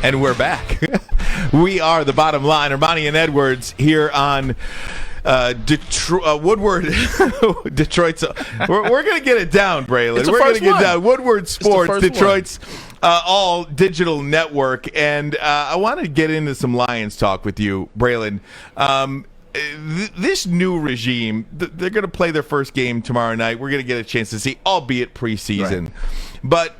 And we're back. We are the Bottom Line. Armani and Edwards here on Woodward, Detroit's. We're going to get it down, Braylon. We're going to get it down. Woodward Sports, Detroit's all digital network. And I want to get into some Lions talk with you, Braylon. This new regime, they're going to play their first game tomorrow night. We're going to get a chance to see, albeit preseason. Right. But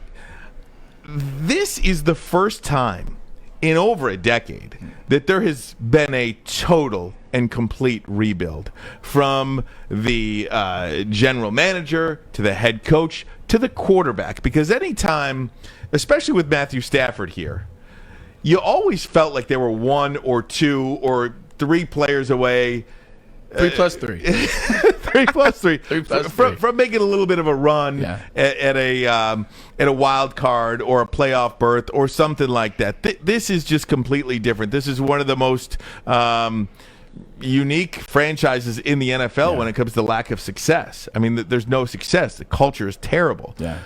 this is the first time in over a decade that there has been a total and complete rebuild, from the general manager to the head coach to the quarterback. Because anytime, especially with Matthew Stafford here, you always felt like there were one or two or three players away. 3 plus 3. 3 plus 3. 3 plus 3. From making a little bit of a run at a wild card or a playoff berth or something like that. This is just completely different. This is one of the most unique franchises in the NFL when it comes to lack of success. I mean, there's no success. The culture is terrible. Yeah.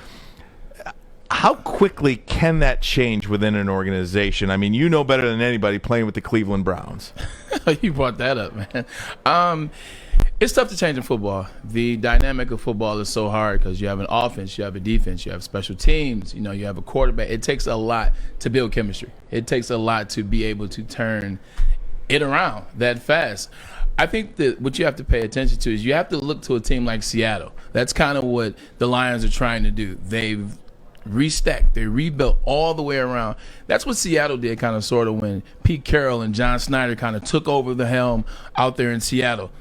How quickly can that change within an organization? I mean, you know better than anybody playing with the Cleveland Browns. You brought that up, man. It's tough to change in football. The dynamic of football is so hard because you have an offense, you have a defense, you have special teams, you have a quarterback. It takes a lot to build chemistry. It takes a lot to be able to turn it around that fast. I think that what you have to pay attention to is you have to look to a team like Seattle. That's kind of what the Lions are trying to do. They've restacked, they rebuilt all the way around. That's what Seattle did kind of sort of when Pete Carroll and John Snyder kind of took over the helm out there in Seattle.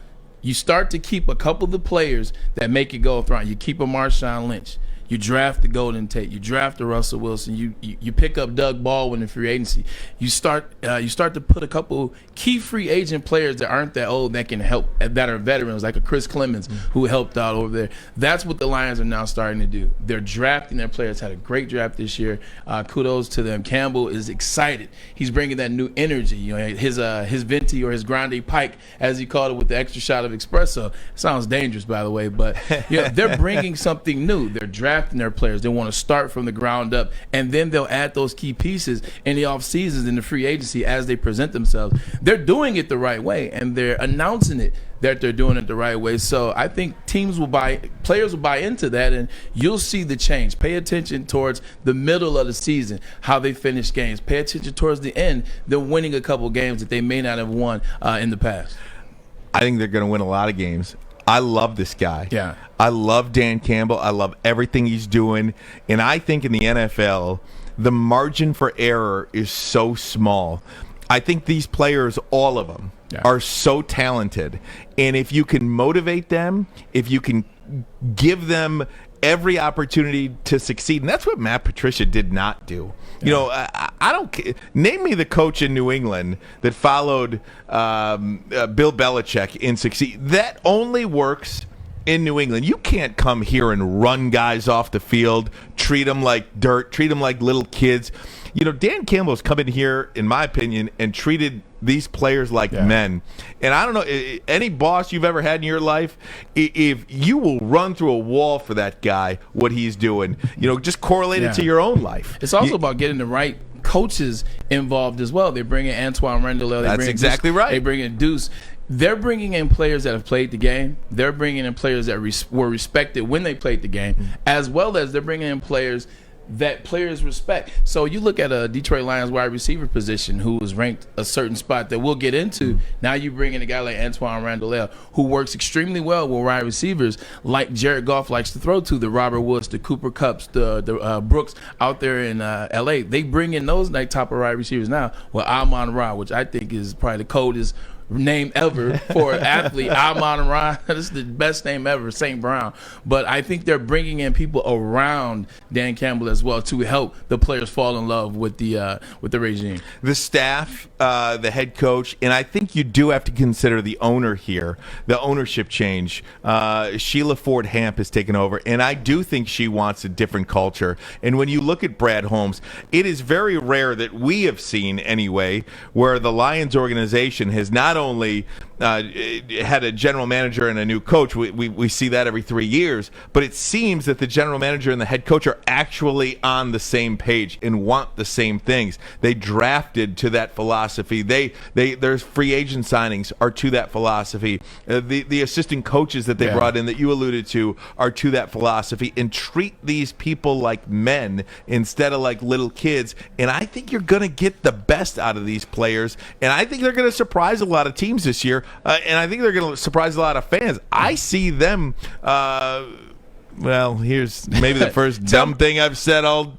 You start to keep a couple of the players that make it go through. You keep a Marshawn Lynch. You draft the Golden Tate. You draft the Russell Wilson. You pick up Doug Baldwin in free agency. You start to put a couple key free agent players that aren't that old that can help, that are veterans, like a Chris Clemens who helped out over there. That's what the Lions are now starting to do. They're drafting their players. Had a great draft this year. Kudos to them. Campbell is excited. He's bringing that new energy. His venti or his grande pike, as he called it, with the extra shot of espresso. Sounds dangerous, by the way, but they're bringing something new. They're drafting their players. They want to start from the ground up, and then they'll add those key pieces in the off seasons in the free agency as they present themselves. They're doing it the right way, and they're announcing it that they're doing it the right way. So I think players will buy into that, and you'll see the change. Pay attention towards the middle of the season, how they finish games. Pay attention towards the end. They're winning a couple games that they may not have won in the past. I think they're going to win a lot of games. I love this guy. Yeah. I love Dan Campbell. I love everything he's doing. And I think in the NFL, the margin for error is so small. I think these players, all of them, are so talented. And if you can motivate them, if you can give them every opportunity to succeed, and that's what Matt Patricia did not do. I don't name me the coach in New England that followed Bill Belichick in succeed. That only works in New England. You can't come here and run guys off the field, treat them like dirt, treat them like little kids. Dan Campbell's come in here, in my opinion, and treated these players like men. And I don't know, any boss you've ever had in your life, if you will run through a wall for that guy, what he's doing, just correlate it to your own life. It's also about getting the right coaches involved as well. They bring in Antoine Randall. That's exactly right. They bring in Deuce. They're bringing in players that have played the game. They're bringing in players that were respected when they played the game, as well as they're bringing in players that players respect. So you look at a Detroit Lions wide receiver position who was ranked a certain spot that we'll get into. Now you bring in a guy like Antoine Randall, who works extremely well with wide receivers like Jared Goff likes to throw to, the Robert Woods, the Cooper Kupps, the Brooks out there in L.A. They bring in those type of wide receivers now. Well, Amon-Ra, which I think is probably the coldest name ever for an athlete, Amon-Ra. This is the best name ever, St. Brown. But I think they're bringing in people around Dan Campbell as well to help the players fall in love with the regime. The staff, the head coach, and I think you do have to consider the owner here, the ownership change. Sheila Ford Hamp has taken over, and I do think she wants a different culture. And when you look at Brad Holmes, it is very rare that we have seen, anyway, where the Lions organization has not only had a general manager and a new coach. We see that every 3 years, but it seems that the general manager and the head coach are actually on the same page and want the same things. They drafted to that philosophy. Their free agent signings are to that philosophy. The assistant coaches that they brought in that you alluded to are to that philosophy, and treat these people like men instead of like little kids. And I think you're going to get the best out of these players, and I think they're going to surprise a lot of teams this year, and I think they're going to surprise a lot of fans. I see them well, here's maybe the first dumb thing I've said all.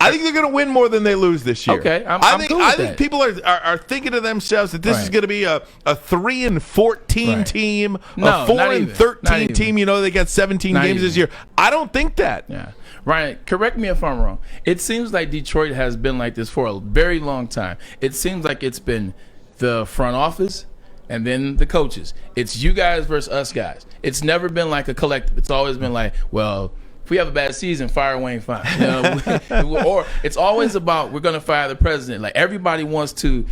I think they're going to win more than they lose this year. Okay, I think people are thinking to themselves that this is going to be a 3-14 team, a 4-13 team. You know, they got 17 games this year. I don't think that. Yeah. Ryan, correct me if I'm wrong. It seems like Detroit has been like this for a very long time. It seems like it's been the front office and then the coaches. It's you guys versus us guys. It's never been like a collective. It's always been like, well, if we have a bad season, fire Wayne Fine. You know? Or it's always about, we're going to fire the president. Like, everybody wants to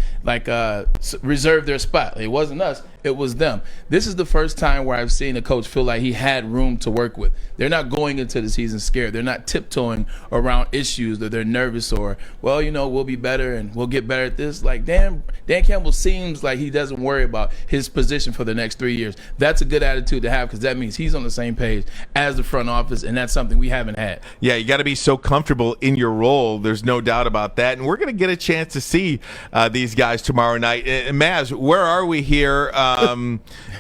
reserve their spot. It wasn't us. It was them. This is the first time where I've seen a coach feel like he had room to work with. They're not going into the season scared. They're not tiptoeing around issues that they're nervous or, well, you know, we'll be better and we'll get better at this. Like, Dan Campbell seems like he doesn't worry about his position for the next 3 years. That's a good attitude to have, because that means he's on the same page as the front office, and that's something we haven't had. Yeah, you got to be so comfortable in your role. There's no doubt about that. And we're going to get a chance to see these guys tomorrow night. Maz, where are we here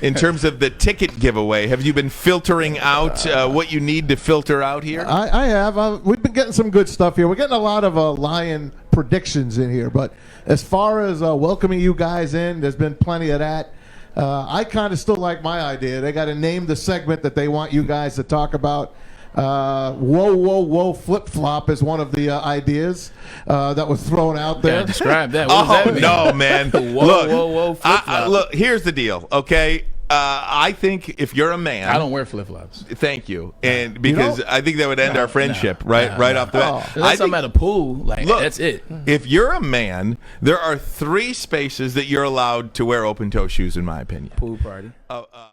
in terms of the ticket giveaway? Have you been filtering out what you need to filter out here? I have. We've been getting some good stuff here. We're getting a lot of Lion predictions in here. But as far as welcoming you guys in, there's been plenty of that. I kind of still like my idea. They got to name the segment that they want you guys to talk about. Whoa, whoa, whoa, flip-flop is one of the ideas that was thrown out there. Yeah, describe that. What does that mean? No, man. Whoa, flip-flop. Look, here's the deal, okay? I think if you're a man, I don't wear flip-flops. Thank you, and because I think that would end our friendship right off the bat. Unless I'm at a pool, look, that's it. If you're a man, there are 3 spaces that you're allowed to wear open-toe shoes, in my opinion. Pool party.